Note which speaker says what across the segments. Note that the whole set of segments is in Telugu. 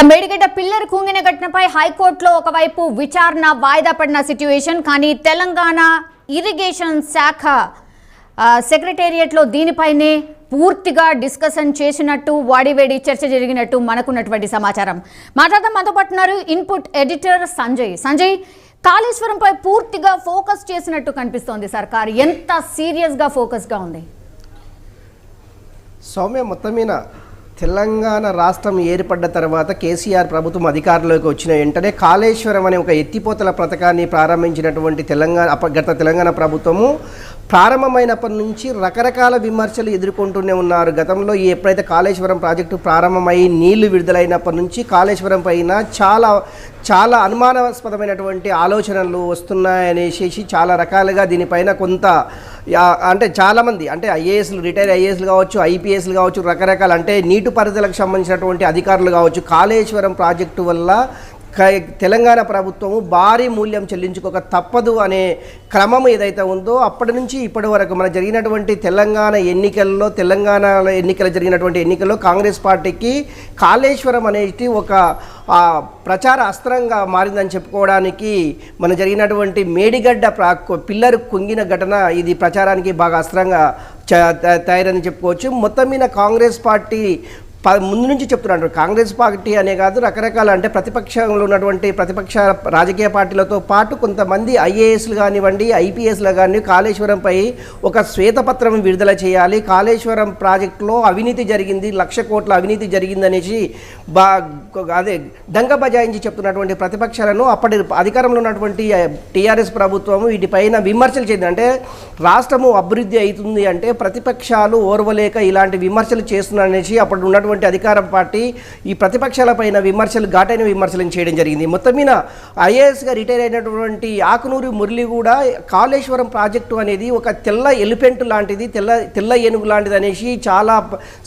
Speaker 1: ఇక మేడిగడ్డ పిల్లర్ కుంగిన ఘటనపై హైకోర్టులో ఒకవైపు విచారణ వాయిదా పడిన సిట్యుయేషన్. కానీ తెలంగాణ ఇరిగేషన్ శాఖ సెక్రటేరియట్లో దీనిపైనే పూర్తిగా డిస్కషన్ చేసినట్టు వాడివేడి చర్చ జరిగినట్టు మనకున్నటువంటి సమాచారం. మాట్లాడదాం, మనతో పాటున్నారు ఇన్పుట్ ఎడిటర్ సంజయ్. కాళేశ్వరంపై పూర్తిగా ఫోకస్ చేసినట్టు కనిపిస్తోంది సర్కార్. ఎంత సీరియస్గా ఫోకస్గా ఉంది?
Speaker 2: సౌమ్య, మొత్తం మీద తెలంగాణ రాష్ట్రం ఏర్పడ్డ తర్వాత కేసీఆర్ ప్రభుత్వం అధికారంలోకి వచ్చిన వెంటనే కాళేశ్వరం అనే ఒక ఎత్తిపోతల పథకాన్ని ప్రారంభించినటువంటి గత తెలంగాణ ప్రభుత్వము ప్రారంభమైనప్పటి నుంచి రకరకాల విమర్శలు ఎదుర్కొంటూనే ఉన్నారు. గతంలో ఎప్పుడైతే కాళేశ్వరం ప్రాజెక్టు ప్రారంభమై నీళ్లు విడుదలైనప్పటి నుంచి కాళేశ్వరం పైన చాలా అనుమానాస్పదమైనటువంటి ఆలోచనలు వస్తున్నాయనేసి చాలా రకాలుగా దీనిపైన కొంత అంటే చాలామంది అంటే ఐఏఎస్లు, రిటైర్ ఐఏఎస్లు కావచ్చు, ఐపీఎస్లు కావచ్చు, రకరకాల అంటే నీటిపారుదలకు సంబంధించినటువంటి అధికారులు కావచ్చు, కాళేశ్వరం ప్రాజెక్టు వల్ల తెలంగాణ ప్రభుత్వము భారీ మూల్యం చెల్లించుకోక తప్పదు అనే క్రమం ఏదైతే ఉందో అప్పటి నుంచి ఇప్పటి వరకు మన జరిగినటువంటి తెలంగాణ జరిగినటువంటి ఎన్నికల్లో కాంగ్రెస్ పార్టీకి కాళేశ్వరం అనేది ఒక ప్రచార అస్త్రంగా మారిందని చెప్పుకోవడానికి మన జరిగినటువంటి మేడిగడ్డ పిల్లర్ కుంగిన ఘటన ఇది ప్రచారానికి బాగా అస్త్రంగా తయారని చెప్పుకోవచ్చు. మొత్తం మీద కాంగ్రెస్ పార్టీ ముందు నుంచి చెప్తున్నారు. కాంగ్రెస్ పార్టీ అనే కాదు, రకరకాల అంటే ప్రతిపక్షంలో ఉన్నటువంటి ప్రతిపక్ష రాజకీయ పార్టీలతో పాటు కొంతమంది ఐఏఎస్లు కానివ్వండి, ఐపీఎస్లు కానీ కాళేశ్వరంపై ఒక శ్వేతపత్రం విడుదల చేయాలి, కాళేశ్వరం ప్రాజెక్టులో అవినీతి జరిగింది, 1,00,000 కోట్ల అవినీతి జరిగిందనేసి దంగ బజాయించి చెప్తున్నటువంటి ప్రతిపక్షాలను అప్పటి అధికారంలో ఉన్నటువంటి టీఆర్ఎస్ ప్రభుత్వం వీటిపైన విమర్శలు చేసింది. అంటే రాష్ట్రము అభివృద్ధి అవుతుంది అంటే ప్రతిపక్షాలు ఓర్వలేక ఇలాంటి విమర్శలు చేస్తున్నారనేసి అప్పుడు ఉన్నటువంటి అధికార పార్టీ ఈ ప్రతిపక్షాలపైన ఘాటైన విమర్శలను చేయడం జరిగింది. మొత్తం మీద ఐఏఎస్గా రిటైర్ అయినటువంటి ఆకునూరి మురళి కూడా కాళేశ్వరం ప్రాజెక్టు అనేది ఒక తెల్ల ఎలిఫెంట్ లాంటిది, తెల్ల ఏనుగు లాంటిది అనేసి చాలా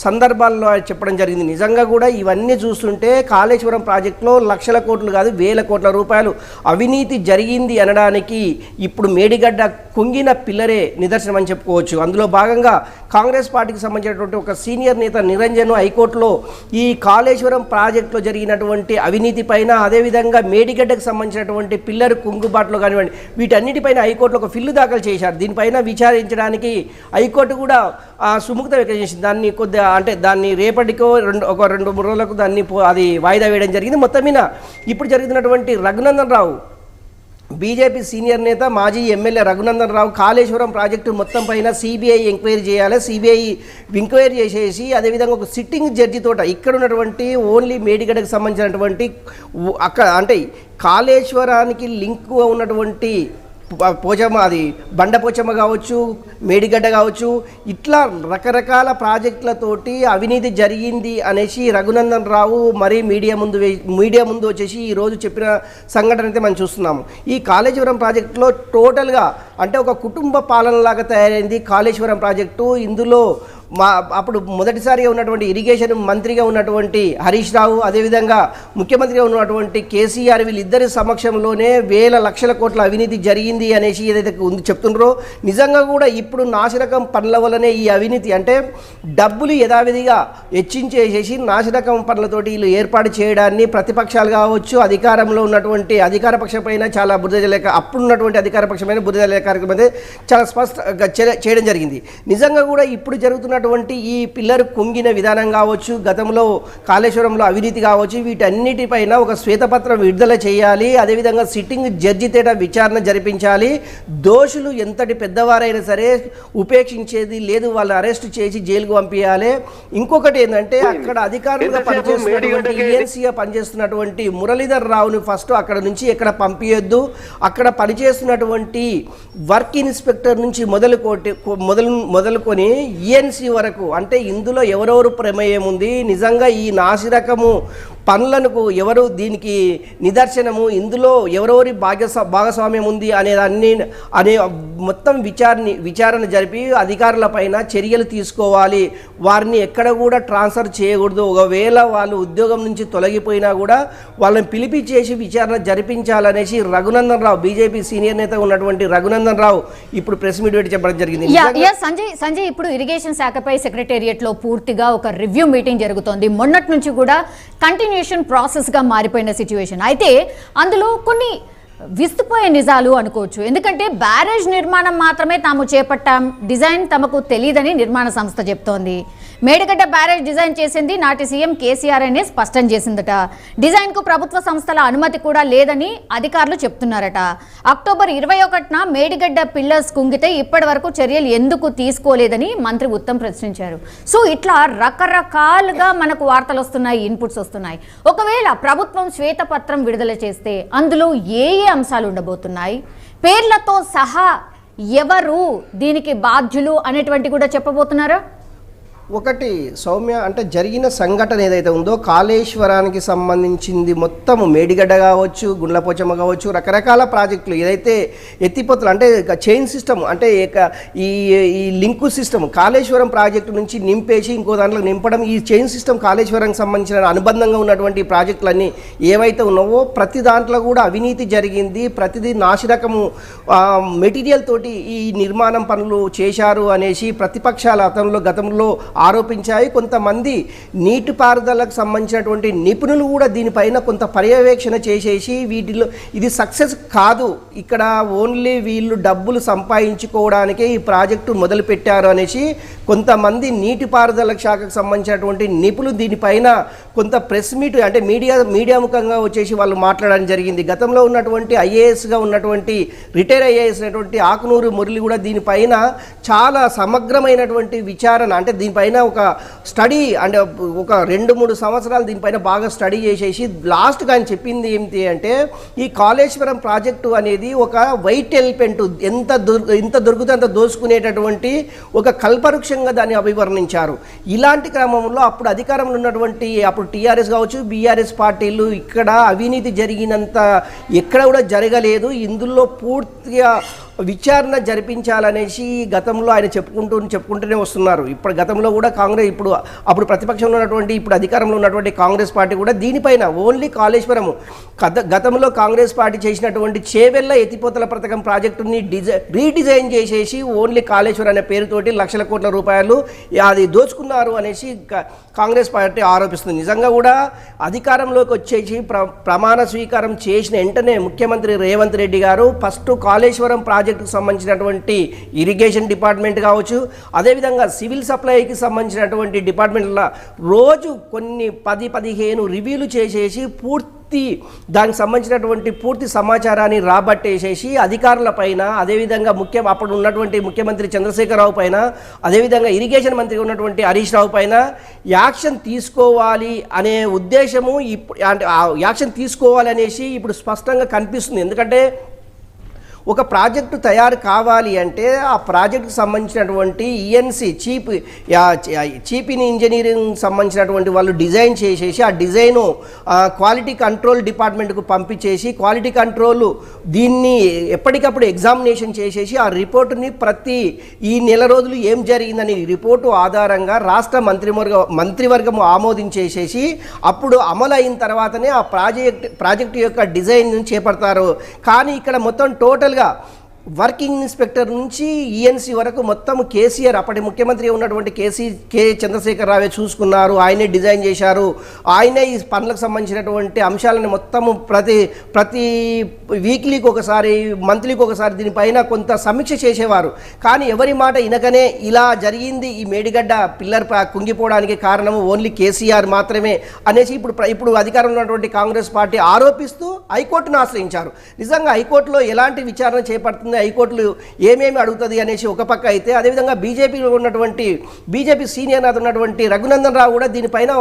Speaker 2: సందర్భాల్లో చెప్పడం జరిగింది. నిజంగా కూడా ఇవన్నీ చూస్తుంటే కాళేశ్వరం ప్రాజెక్టులో 1,00,000 కోట్లు కాదు 1,000 కోట్ల రూపాయలు అవినీతి జరిగింది అనడానికి ఇప్పుడు మేడిగడ్డ కుంగిన పిల్లరే నిదర్శనం అని చెప్పుకోవచ్చు. అందులో భాగంగా కాంగ్రెస్ పార్టీకి సంబంధించినటువంటి ఒక సీనియర్ నేత నిరంజన్ హైకోర్టులో ఈ కాళేశ్వరం ప్రాజెక్టులో జరిగినటువంటి అవినీతి పైన, అదేవిధంగా మేడిగడ్డకు సంబంధించినటువంటి పిల్లర్ కుంగుబాటులో కానివ్వండి, వీటన్నిటిపైన హైకోర్టులో ఒక ఫిల్లు దాఖలు చేశారు. దీనిపైన విచారించడానికి హైకోర్టు కూడా సుముఖత వ్యక్తం చేసింది. దాన్ని కొద్దిగా అంటే దాన్ని రేపటికో ఒక 2-3 రోజులకు అది వాయిదా వేయడం జరిగింది. మొత్తం మీద ఇప్పుడు జరుగుతున్నటువంటి రఘునందన్ రావు, బీజేపీ సీనియర్ నేత, మాజీ ఎమ్మెల్యే రఘునందన్ రావు కాళేశ్వరం ప్రాజెక్టు మొత్తం పైన సిబిఐ ఎంక్వైరీ చేయాలి, సిబిఐ ఎంక్వైరీ చేసేసి అదేవిధంగా ఒక సిట్టింగ్ జడ్జి తోట ఇక్కడ ఉన్నటువంటి ఓన్లీ మేడిగడ్డకు సంబంధించినటువంటి అక్కడ అంటే కాళేశ్వరానికి లింక్ ఉన్నటువంటి బండపోచమ్మ కావచ్చు, మేడిగడ్డ కావచ్చు, ఇట్లా రకరకాల ప్రాజెక్టులతోటి అవినీతి జరిగింది అనేసి రఘునందన్ రావు మరీ మీడియా ముందు వచ్చేసి ఈరోజు చెప్పిన సంఘటన అయితే మనం చూస్తున్నాము. ఈ కాళేశ్వరం ప్రాజెక్టులో టోటల్గా అంటే ఒక కుటుంబ పాలనలాగా తయారైంది కాళేశ్వరం ప్రాజెక్టు. ఇందులో అప్పుడు మొదటిసారిగా ఉన్నటువంటి ఇరిగేషన్ మంత్రిగా ఉన్నటువంటి హరీష్ రావు, అదేవిధంగా ముఖ్యమంత్రిగా ఉన్నటువంటి కేసీఆర్ వీళ్ళిద్దరి సమక్షంలోనే 1,00,000 కోట్ల అవినీతి జరిగింది అనేసి ఏదైతే చెప్తున్నారో నిజంగా కూడా ఇప్పుడు నాసిరకం పనుల వల్లనే ఈ అవినీతి అంటే డబ్బులు యథావిధిగా హెచ్చించేసేసి నాసిరకం పనులతోటి వీళ్ళు ఏర్పాటు చేయడాన్ని ప్రతిపక్షాలు కావచ్చు, అధికారంలో ఉన్నటువంటి అధికార పక్షం పైన చాలా బురదలేక అప్పుడున్నటువంటి అధికార పక్షమైన బురదలేక కార్యక్రమం అయితే చాలా స్పష్టంగా చేయడం జరిగింది. నిజంగా కూడా ఇప్పుడు జరుగుతున్న ఈ పిల్లర్ కుంగిన విధానం కావచ్చు, గతంలో కాళేశ్వరంలో అవినీతి కావచ్చు, వీటన్నిటిపైన ఒక శ్వేతపత్రం విడుదల చేయాలి, అదేవిధంగా సిట్టింగ్ జడ్జి తేట విచారణ జరిపించాలి. దోషులు ఎంతటి పెద్దవారైనా సరే ఉపేక్షించేది లేదు, వాళ్ళు అరెస్ట్ చేసి జైలుకు పంపించాలి. ఇంకొకటి ఏంటంటే అక్కడ అధికారులుగా పనిచేస్తున్నటువంటి ఈఎన్సీగా పనిచేస్తున్నటువంటి మురళీధర్ రావుని ఫస్ట్ అక్కడ నుంచి ఎక్కడ పంపించొద్దు, అక్కడ పనిచేస్తున్నటువంటి వర్క్ ఇన్స్పెక్టర్ నుంచి మొదలుకొని ఈఎన్సీ వరకు అంటే ఇందులో ఎవరెవరు ప్రమేయం ఉంది, నిజంగా ఈ నాసిరకము పనులకు ఎవరు దీనికి నిదర్శనము, ఇందులో ఎవరెవరి భాగస్వామ్యం ఉంది అనే మొత్తం విచారణ జరిపి అధికారులపైన చర్యలు తీసుకోవాలి. వారిని ఎక్కడ కూడా ట్రాన్స్ఫర్ చేయకూడదు. ఒకవేళ వాళ్ళు ఉద్యోగం నుంచి తొలగిపోయినా కూడా వాళ్ళని పిలిపించేసి విచారణ జరిపించాలనేసి రఘునందన్ రావు, బీజేపీ సీనియర్ నేత ఉన్నటువంటి రఘునందన్ రావు ఇప్పుడు ప్రెస్ మీట్ పెట్టి చెప్పడం జరిగింది.
Speaker 1: సంజయ్, ఇప్పుడు ఇరిగేషన్ శాఖ శాఖపై సెక్రటేరియట్లో పూర్తిగా ఒక రివ్యూ మీటింగ్ జరుగుతోంది. మొన్నటి నుంచి కూడా కంటిన్యూషన్ ప్రాసెస్గా మారిపోయిన సిచ్యువేషన్. అయితే అందులో కొన్ని విస్తుపోయే నిజాలు అనుకోవచ్చు. ఎందుకంటే బ్యారేజ్ నిర్మాణం మాత్రమే తాము చేపట్టాం, డిజైన్ తమకు తెలియదని నిర్మాణ సంస్థ చెప్తోంది. మేడిగడ్డ బ్యారేజ్ డిజైన్ చేసింది నాటి సీఎం కేసీఆర్ అనే స్పష్టం చేసిందట. డిజైన్కు ప్రభుత్వ సంస్థల అనుమతి కూడా లేదని అధికారులు చెప్తున్నారట. అక్టోబర్ 21న మేడిగడ్డ పిల్లర్స్ కుంగితే ఇప్పటి వరకు చర్యలు ఎందుకు తీసుకోలేదని మంత్రి ఉత్తమ్ ప్రశ్నించారు. సో ఇట్లా రకరకాలుగా మనకు వార్తలు వస్తున్నాయి, ఇన్పుట్స్ వస్తున్నాయి. ఒకవేళ ప్రభుత్వం శ్వేతపత్రం విడుదల చేస్తే అందులో ఏ అంశాలు ఉండబోతున్నాయి, పేర్లతో సహా ఎవరు దీనికి బాధ్యులు అనేటువంటి కూడా చెప్పబోతున్నారా?
Speaker 2: ఒకటి సౌమ్య, అంటే జరిగిన సంఘటన ఏదైతే ఉందో కాళేశ్వరానికి సంబంధించింది మొత్తం మేడిగడ్డ కావచ్చు, గుండ్లపోచమ్మ కావచ్చు, రకరకాల ప్రాజెక్టులు ఏదైతే ఎత్తిపోతలు అంటే చైన్ సిస్టమ్ అంటే ఈ లింకు సిస్టమ్ కాళేశ్వరం ప్రాజెక్టు నుంచి నింపేసి ఇంకో దాంట్లో నింపడం, ఈ చైన్ సిస్టమ్ కాళేశ్వరానికి సంబంధించిన అనుబంధంగా ఉన్నటువంటి ప్రాజెక్టులన్నీ ఏవైతే ఉన్నావో ప్రతి దాంట్లో కూడా అవినీతి జరిగింది. ప్రతిదీ నాసిరకము మెటీరియల్ తోటి ఈ నిర్మాణం పనులు చేశారు అనేసి ప్రతిపక్షాల గతంలో ఆరోపించాయి. కొంతమంది నీటిపారుదలకు సంబంధించినటువంటి నిపుణులు కూడా దీనిపైన కొంత పర్యవేక్షణ చేసేసి వీటిలో ఇది సక్సెస్ కాదు, ఇక్కడ ఓన్లీ వీళ్ళు డబ్బులు సంపాదించుకోవడానికే ఈ ప్రాజెక్టు మొదలుపెట్టారు అనేసి కొంతమంది నీటిపారుదల శాఖకు సంబంధించినటువంటి నిపుణులు దీనిపైన కొంత ప్రెస్ మీట్ అంటే మీడియా ముఖంగా వచ్చేసి వాళ్ళు మాట్లాడడం జరిగింది. గతంలో ఉన్నటువంటి ఐఏఎస్గా ఉన్నటువంటి రిటైర్ ఐఏఎస్ అయినటువంటి ఆకునూరు మురళి కూడా దీనిపైన చాలా సమగ్రమైనటువంటి విచారణ అంటే దీనిపైన ఒక స్టడీ అంటే ఒక 2-3 సంవత్సరాలు దీనిపైన బాగా స్టడీ చేసేసి లాస్ట్గా ఆయన చెప్పింది ఏమిటి అంటే ఈ కాళేశ్వరం ప్రాజెక్టు అనేది ఒక వైట్ ఎలిఫెంట్, ఎంత దొరికితే అంత దోసుకునేటటువంటి ఒక కల్పవృక్షంగా దాన్ని అభివర్ణించారు. ఇలాంటి క్రమంలో అప్పుడు అధికారంలో ఉన్నటువంటి అప్పుడు టీఆర్ఎస్ కావచ్చు, బీఆర్ఎస్ పార్టీలు ఇక్కడ అవినీతి జరిగినంత ఎక్కడ కూడా జరగలేదు, ఇందులో పూర్తిగా విచారణ జరిపించాలనేసి గతంలో ఆయన చెప్పుకుంటూనే వస్తున్నారు. ఇప్పుడు గతంలో కూడా కాంగ్రెస్ అప్పుడు ప్రతిపక్షంలో ఉన్నటువంటి ఇప్పుడు అధికారంలో ఉన్నటువంటి కాంగ్రెస్ పార్టీ కూడా దీనిపైన ఓన్లీ కాళేశ్వరం గతంలో కాంగ్రెస్ పార్టీ చేసినటువంటి చేవెళ్ళ ఎత్తిపోతల పథకం ప్రాజెక్టుని రీడిజైన్ చేసేసి ఓన్లీ కాళేశ్వరం అనే పేరుతోటి లక్షల కోట్ల రూపాయలు అది దోచుకున్నారు అనేసి కాంగ్రెస్ పార్టీ ఆరోపిస్తుంది. నిజంగా కూడా అధికారంలోకి వచ్చేసి ప్రమాణ స్వీకారం చేసిన వెంటనే ముఖ్యమంత్రి రేవంత్ రెడ్డి గారు ఫస్ట్ కాళేశ్వరం ప్రాజెక్టుకు సంబంధించినటువంటి ఇరిగేషన్ డిపార్ట్మెంట్ కావచ్చు, అదేవిధంగా సివిల్ సప్లైకి సంబంధించినటువంటి డిపార్ట్మెంట్ల రోజు కొన్ని 10-15 రివ్యూలు చేసేసి దానికి సంబంధించినటువంటి పూర్తి సమాచారాన్ని రాబట్టేసేసి అధికారుల పైన, అదేవిధంగా అప్పుడు ఉన్నటువంటి ముఖ్యమంత్రి చంద్రశేఖరరావు పైన, అదేవిధంగా ఇరిగేషన్ మంత్రి ఉన్నటువంటి హరీష్ రావు పైన యాక్షన్ తీసుకోవాలి అనే ఉద్దేశము అంటే యాక్షన్ తీసుకోవాలి అనేసి ఇప్పుడు స్పష్టంగా కనిపిస్తుంది. ఎందుకంటే ఒక ప్రాజెక్టు తయారు కావాలి అంటే ఆ ప్రాజెక్టుకు సంబంధించినటువంటి ఈఎన్సి చీప్ ఇన్ ఇంజనీరింగ్ సంబంధించినటువంటి వాళ్ళు డిజైన్ చేసేసి ఆ డిజైను క్వాలిటీ కంట్రోల్ డిపార్ట్మెంట్కు పంపించేసి క్వాలిటీ కంట్రోల్ దీన్ని ఎప్పటికప్పుడు ఎగ్జామినేషన్ చేసేసి ఆ రిపోర్టుని ఈ నెల రోజులు ఏం జరిగిందని రిపోర్టు ఆధారంగా రాష్ట్ర మంత్రివర్గం ఆమోదించేసేసి అప్పుడు అమలు అయిన తర్వాతనే ఆ ప్రాజెక్టు యొక్క డిజైన్ చేపడతారు. కానీ ఇక్కడ మొత్తం టోటల్ వర్కింగ్ ఇన్స్పెక్టర్ నుంచి ఈఎన్సీ వరకు మొత్తం కేసీఆర్ అప్పటి ముఖ్యమంత్రి ఉన్నటువంటి కే చంద్రశేఖరరావే చూసుకున్నారు, ఆయనే డిజైన్ చేశారు, ఆయనే ఈ పనులకు సంబంధించినటువంటి అంశాలను మొత్తము ప్రతి వీక్లీకి ఒకసారి మంత్లీకి ఒకసారి దీనిపైన కొంత సమీక్ష చేసేవారు. కానీ ఎవరి మాట వినకనే ఇలా జరిగింది, ఈ మేడిగడ్డ పిల్లర్ కుంగిపోవడానికి కారణము ఓన్లీ కేసీఆర్ మాత్రమే అనేసి ఇప్పుడు అధికారంలో ఉన్నటువంటి కాంగ్రెస్ పార్టీ ఆరోపిస్తూ హైకోర్టును ఆశ్రయించారు. నిజంగా హైకోర్టులో ఎలాంటి విచారణ చేపడుతుంది, హైకోర్టులు ఏమేమి అడుగుతుంది అనేసి ఒక పక్క అయితే, అదేవిధంగా బీజేపీ సీనియర్ నేత ఉన్నటువంటి రఘునందన్ రావు కూడా దీనిపైన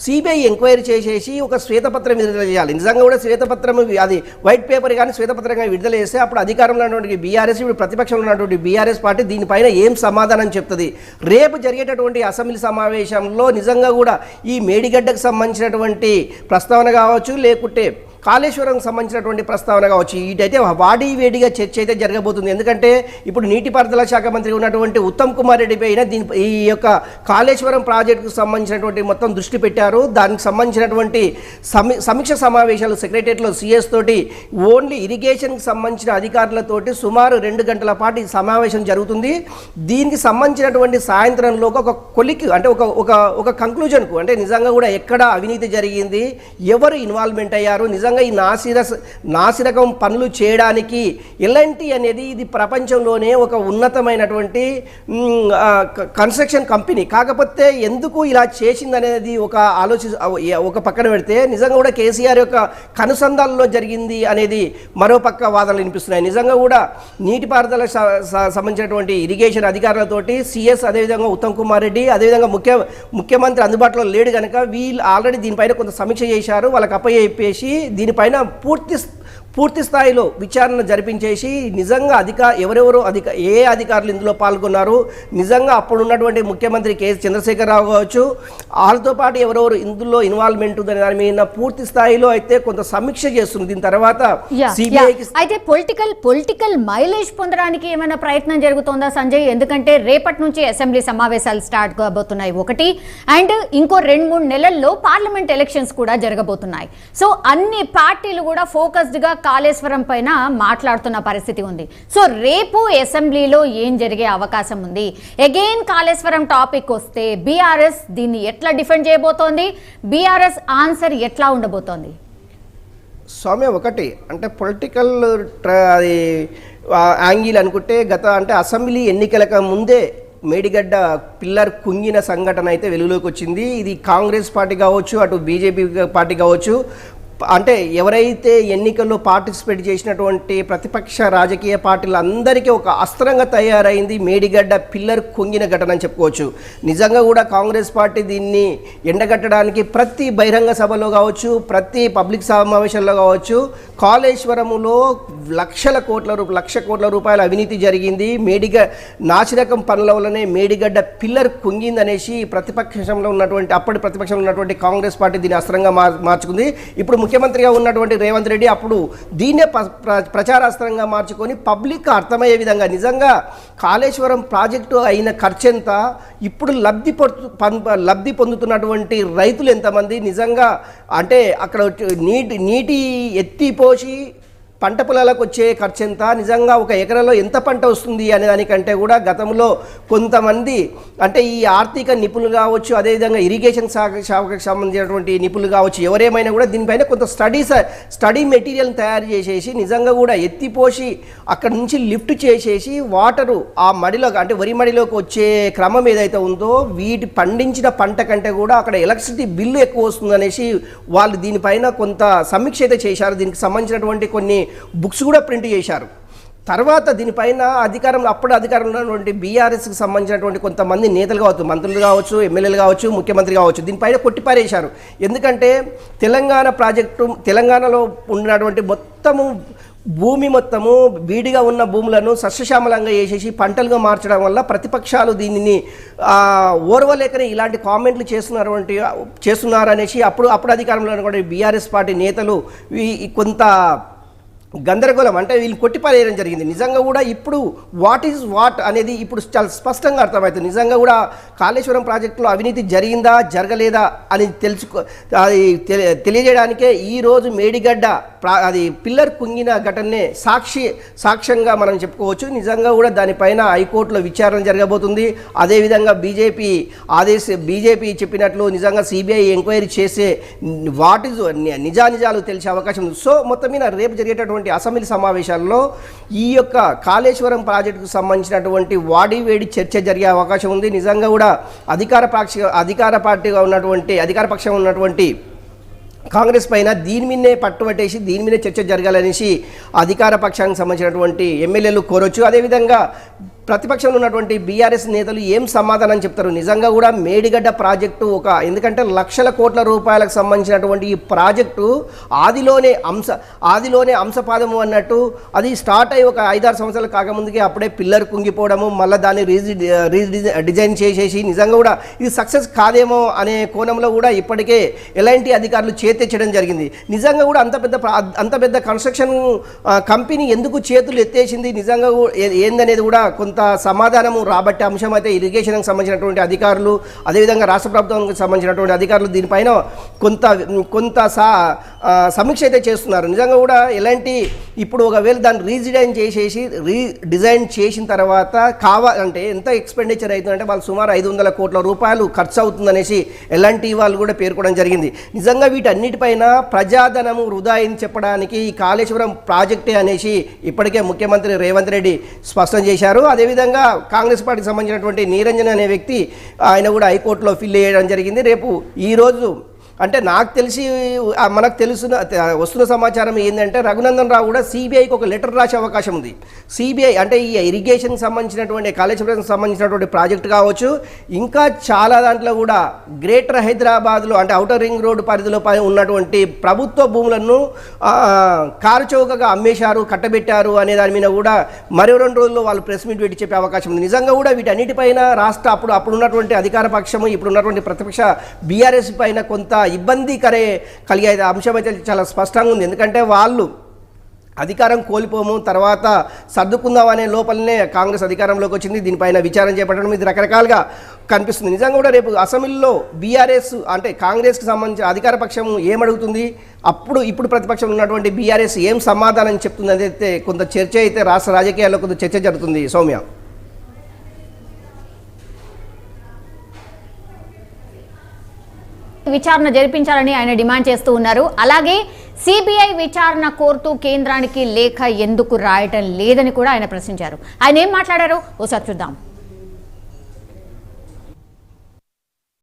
Speaker 2: సిబిఐ ఎంక్వైరీ చేసేసి ఒక శ్వేతపత్రం విడుదల చేయాలి. నిజంగా కూడా శ్వేతపత్రం అది వైట్ పేపర్ కానీ శ్వేతపత్రంగా విడుదల చేస్తే అప్పుడు అధికారంలో ఉన్నటువంటి బీఆర్ఎస్, ఇప్పుడు ప్రతిపక్షంలో ఉన్నటువంటి బీఆర్ఎస్ పార్టీ దీనిపైన ఏం సమాధానం చెప్తుంది. రేపు జరిగేటటువంటి అసెంబ్లీ సమావేశంలో నిజంగా కూడా ఈ మేడిగడ్డకు సంబంధించినటువంటి ప్రస్తావన కావచ్చు, లేకుంటే కాళేశ్వరం సంబంధించినటువంటి ప్రస్తావన కావచ్చు, ఇటైతే వాడి వేడిగా చర్చ అయితే జరగబోతుంది. ఎందుకంటే ఇప్పుడు నీటిపారుదల శాఖ మంత్రి ఉన్నటువంటి ఉత్తమ్ కుమార్ రెడ్డి పైన ఈ యొక్క కాళేశ్వరం ప్రాజెక్టుకు సంబంధించినటువంటి మొత్తం దృష్టి పెట్టారు. దానికి సంబంధించినటువంటి సమీక్ష సమావేశాలు సెక్రటరియట్లో సిఎస్ తోటి ఓన్లీ ఇరిగేషన్కి సంబంధించిన అధికారులతోటి సుమారు 2 గంటల పాటు ఈ సమావేశం జరుగుతుంది. దీనికి సంబంధించినటువంటి సాయంత్రంలో ఒక కొలికి అంటే ఒక కంక్లూజన్కు, అంటే నిజంగా కూడా ఎక్కడ అవినీతి జరిగింది, ఎవరు ఇన్వాల్వ్మెంట్ అయ్యారు, నిజంగా ఈ నాసిరకం పనులు చేయడానికి ఎలాంటి అనేది ఇది ప్రపంచంలోనే ఒక ఉన్నతమైనటువంటి కన్స్ట్రక్షన్ కంపెనీ. కాకపోతే ఎందుకు ఇలా చేసిందనేది ఒక పక్కన పెడితే నిజంగా కూడా కేసీఆర్ యొక్క కనుసంధానంలో జరిగింది అనేది మరో పక్క వాదనలు వినిపిస్తున్నాయి. నిజంగా కూడా నీటిపారుదల సంబంధించినటువంటి ఇరిగేషన్ అధికారులతోటి సిఎస్, అదేవిధంగా ఉత్తమ్ కుమార్ రెడ్డి, అదేవిధంగా ముఖ్యమంత్రి అందుబాటులో లేడు కనుక వీళ్ళు ఆల్రెడీ దీనిపైన కొంత సమీక్ష చేశారు. వాళ్ళకి అప్పయ్యేసి దీనిపైన పూర్తి స్థాయిలో విచారణ జరిపించేసి నిజంగా ఎవరెవరు ఏ అధికారులు ఇందులో పాల్గొన్నారు, నిజంగా అప్పుడు ఉన్నటువంటి ముఖ్యమంత్రి కె చంద్రశేఖరరావు కావచ్చు, వాళ్ళతో పాటు ఎవరెవరు ఇందులో ఇన్వాల్వ్మెంట్ ఉందని దాని మీద పూర్తి స్థాయిలో అయితే కొంత సమీక్ష చేస్తుంది. దీని తర్వాత సిబిఐకి
Speaker 1: అయితే పొలిటికల్ మైలేజ్ పొందడానికి ఏమైనా ప్రయత్నం జరుగుతుందా సంజయ్? ఎందుకంటే రేపటి నుంచి అసెంబ్లీ సమావేశాలు స్టార్ట్ కాబోతున్నాయి ఒకటి, అండ్ ఇంకో 2-3 నెలల్లో పార్లమెంట్ ఎలక్షన్స్ కూడా జరగబోతున్నాయి. సో అన్ని పార్టీలు కూడా ఫోకస్డ్గా కాళేశ్వరం పైన మాట్లాడుతున్న పరిస్థితి ఉంది. సో రేపు అసెంబ్లీలో ఏం జరిగే అవకాశం ఉంది? అగైన్ కాళేశ్వరం టాపిక్ వస్తే బీఆర్ఎస్ దీన్ని ఎట్లా డిఫెండ్ చేయబోతోంది? బీఆర్ఎస్ ఆన్సర్ ఎట్లా ఉండబోతోంది?
Speaker 2: సౌమ్య, ఒకటి అంటే పొలిటికల్ అది యాంగిల్ అనుకుంటే అంటే అసెంబ్లీ ఎన్నికలకు ముందే మేడిగడ్డ పిల్లర్ కుంగిన సంఘటన అయితే వెలుగులోకి వచ్చింది. ఇది కాంగ్రెస్ పార్టీ కావచ్చు, అటు బీజేపీ పార్టీ కావచ్చు, అంటే ఎవరైతే ఎన్నికల్లో పార్టిసిపేట్ చేసినటువంటి ప్రతిపక్ష రాజకీయ పార్టీలందరికీ ఒక అస్త్రంగా తయారైంది మేడిగడ్డ పిల్లర్ కుంగిన ఘటన అని చెప్పుకోవచ్చు. నిజంగా కూడా కాంగ్రెస్ పార్టీ దీన్ని ఎండగట్టడానికి ప్రతి బహిరంగ సభలో కావచ్చు, ప్రతి పబ్లిక్ సమావేశాల్లో కావచ్చు, కాళేశ్వరములో లక్ష కోట్ల రూపాయల అవినీతి జరిగింది, నాసిరకం పనుల వల్లనే మేడిగడ్డ పిల్లర్ కుంగిందనేసి అప్పటి ప్రతిపక్షంలో ఉన్నటువంటి కాంగ్రెస్ పార్టీ దీన్ని అస్త్రంగా మార్చుకుంది. ఇప్పుడు ముఖ్యమంత్రిగా ఉన్నటువంటి రేవంత్ రెడ్డి అప్పుడు దీన్నే ప్రచారాస్త్రంగా మార్చుకొని పబ్లిక్ అర్థమయ్యే విధంగా నిజంగా కాళేశ్వరం ప్రాజెక్టు అయిన ఖర్చెంత, ఇప్పుడు లబ్ధి పొందుతున్నటువంటి రైతులు ఎంతమంది, నిజంగా అంటే అక్కడ నీటి ఎత్తిపోసి పంట పొలాలకు వచ్చే ఖర్చు ఎంత, నిజంగా ఒక ఎకరాలో ఎంత పంట వస్తుంది అనే దానికంటే కూడా గతంలో కొంతమంది అంటే ఈ ఆర్థిక నిపుణులు కావచ్చు, అదేవిధంగా ఇరిగేషన్ శాఖకు సంబంధించినటువంటి నిపుణులు కావచ్చు, ఎవరేమైనా కూడా దీనిపైన కొంత స్టడీ మెటీరియల్ని తయారు చేసేసి నిజంగా కూడా ఎత్తిపోసి అక్కడ నుంచి లిఫ్ట్ చేసేసి వాటరు ఆ మడిలో అంటే వరి మడిలోకి వచ్చే క్రమం ఏదైతే ఉందో వీటి పండించిన పంట కంటే కూడా అక్కడ ఎలక్ట్రిసిటీ బిల్లు ఎక్కువ వస్తుందనేసి వాళ్ళు దీనిపైన కొంత సమీక్ష అయితే చేశారు. దీనికి సంబంధించినటువంటి కొన్ని బుక్స్ కూడా ప్రింట్ చేశారు. తర్వాత దీనిపైన అప్పుడు అధికారంలో ఉన్నటువంటి బీఆర్ఎస్కి సంబంధించినటువంటి కొంతమంది నేతలు కావచ్చు, మంత్రులు కావచ్చు, ఎమ్మెల్యేలు కావచ్చు, ముఖ్యమంత్రి కావచ్చు, దీనిపైన కొట్టిపారేశారు. ఎందుకంటే తెలంగాణలో ఉన్నటువంటి భూమి మొత్తము వీడిగా ఉన్న భూములను సస్యశ్యామలంగా చేసేసి పంటలుగా మార్చడం వల్ల ప్రతిపక్షాలు దీనిని ఓర్వలేకనే ఇలాంటి కామెంట్లు చేస్తున్నారనేసి అప్పుడు అధికారంలో ఉన్నటువంటి బీఆర్ఎస్ పార్టీ నేతలు కొంత గందరగోళం అంటే వీళ్ళు కొట్టిపారేయడం జరిగింది. నిజంగా కూడా ఇప్పుడు వాట్ అనేది ఇప్పుడు చాలా స్పష్టంగా అర్థమవుతుంది. నిజంగా కూడా కాళేశ్వరం ప్రాజెక్టులో అవినీతి జరిగిందా జరగలేదా అని తెలియజేయడానికే ఈరోజు మేడిగడ్డ పిల్లర్ కుంగిన ఘటనే సాక్ష్యంగా మనం చెప్పుకోవచ్చు. నిజంగా కూడా దానిపైన హైకోర్టులో విచారణ జరగబోతుంది. అదేవిధంగా బీజేపీ చెప్పినట్లు నిజంగా సిబిఐ ఎంక్వైరీ చేసే నిజాలు తెలిసే అవకాశం ఉంది. సో మొత్తం మీద రేపు జరిగేటటువంటి అసెంబ్లీ సమావేశాల్లో ఈ యొక్క కాళేశ్వరం ప్రాజెక్టుకు సంబంధించినటువంటి వాడివేడి చర్చ జరిగే అవకాశం ఉంది. నిజంగా కూడా అధికార పక్షంగా ఉన్నటువంటి కాంగ్రెస్ పైన దీని మీదే పట్టుబట్టేసి దీని మీదే చర్చ జరగాలనేసి అధికార పక్షానికి సంబంధించినటువంటి ఎమ్మెల్యేలు కోరొచ్చు. అదేవిధంగా ప్రతిపక్షంలో ఉన్నటువంటి బీఆర్ఎస్ నేతలు ఏం సమాధానం చెప్తారు? నిజంగా కూడా మేడిగడ్డ ప్రాజెక్టు ఎందుకంటే లక్షల కోట్ల రూపాయలకు సంబంధించినటువంటి ఈ ప్రాజెక్టు ఆదిలోనే అంశపాదము అన్నట్టు అది స్టార్ట్ అయ్యి ఒక 5-6 సంవత్సరాలు కాకముందుకే అప్పుడే పిల్లర్ కుంగిపోవడము, మళ్ళీ దాన్ని డిజైన్ చేసేసి నిజంగా కూడా ఇది సక్సెస్ కాదేమో అనే కోణంలో కూడా ఇప్పటికే ఎలాంటి అధికారులు చేతెచ్చడం జరిగింది. నిజంగా కూడా అంత పెద్ద కన్స్ట్రక్షన్ కంపెనీ ఎందుకు చేతులు ఎత్తేసింది నిజంగా ఏందనేది కూడా కొంత సమాధానము రాబట్టే అంశం అయితే ఇరిగేషన్కి సంబంధించినటువంటి అధికారులు, అదేవిధంగా రాష్ట్ర ప్రభుత్వానికి సంబంధించినటువంటి అధికారులు దీనిపైన కొంత సమీక్ష అయితే చేస్తున్నారు. నిజంగా కూడా ఇప్పుడు ఒకవేళ దాన్ని రీడిజైన్ చేసిన తర్వాత కావాలంటే ఎంత ఎక్స్పెండిచర్ అవుతుందంటే వాళ్ళు సుమారు 500 కోట్ల రూపాయలు ఖర్చు అవుతుందనేసి ఎలాంటి వాళ్ళు కూడా పేర్కొనడం జరిగింది. నిజంగా వీటన్నిటిపైన ప్రజాధనము వృధా అని చెప్పడానికి ఈ కాళేశ్వరం ప్రాజెక్టే అనేసి ఇప్పటికే ముఖ్యమంత్రి రేవంత్ రెడ్డి స్పష్టం చేశారు. అదేవిధంగా కాంగ్రెస్ పార్టీకి సంబంధించినటువంటి నిరంజన్ అనే వ్యక్తి ఆయన కూడా హైకోర్టులో ఫిల్ చేయడం జరిగింది. రేపు ఈరోజు అంటే నాకు తెలిసి మనకు వస్తున్న సమాచారం ఏంటంటే రఘునందన్ రావు కూడా సిబిఐకి ఒక లెటర్ రాసే అవకాశం ఉంది. సిబిఐ అంటే ఈ ఇరిగేషన్కి సంబంధించినటువంటి కాళేశ్వరం సంబంధించినటువంటి ప్రాజెక్ట్ కావచ్చు, ఇంకా చాలా దాంట్లో కూడా గ్రేటర్ హైదరాబాద్లో అంటే ఔటర్ రింగ్ రోడ్డు పరిధిలో ఉన్నటువంటి ప్రభుత్వ భూములను కారుచౌకగా అమ్మేశారు, కట్టబెట్టారు అనే దాని మీద కూడా మరో 2 రోజుల్లో వాళ్ళు ప్రెస్ మీట్ పెట్టి చెప్పే అవకాశం ఉంది. నిజంగా కూడా వీటన్నిటిపైన రాష్ట్ర అప్పుడు ఉన్నటువంటి అధికార పక్షము, ఇప్పుడున్నటువంటి ప్రతిపక్ష బీఆర్ఎస్ పైన కొంత ఇబ్బంది కలిగే అంశం అయితే చాలా స్పష్టంగా ఉంది. ఎందుకంటే వాళ్ళు అధికారం కోల్పోము, తర్వాత సర్దుకుందాం అనే లోపలనే కాంగ్రెస్ అధికారంలోకి వచ్చింది. దీనిపైన విచారణ చేపట్టడం ఇది రకరకాలుగా కనిపిస్తుంది. నిజంగా కూడా రేపు అసెంబ్లీలో బీఆర్ఎస్ అంటే కాంగ్రెస్కి సంబంధించి అధికార పక్షం ఏమడుగుతుంది, ఇప్పుడు ప్రతిపక్షంలో ఉన్నటువంటి బీఆర్ఎస్ ఏం సమాధానం చెప్తుంది అయితే కొంత చర్చ అయితే రాష్ట్ర రాజకీయాల్లో కొంత చర్చ జరుగుతుంది. సౌమ్య,
Speaker 1: విచారణ జరిపించాలని ఆయన డిమాండ్ చేస్తూ ఉన్నారు. అలాగే సిబిఐ విచారణ కోరుతూ కేంద్రానికి లేఖ ఎందుకు రాయటం లేదని కూడా ఆయన ప్రశ్నించారు. ఆయన ఏం మాట్లాడారో ఓసారి చూద్దాం.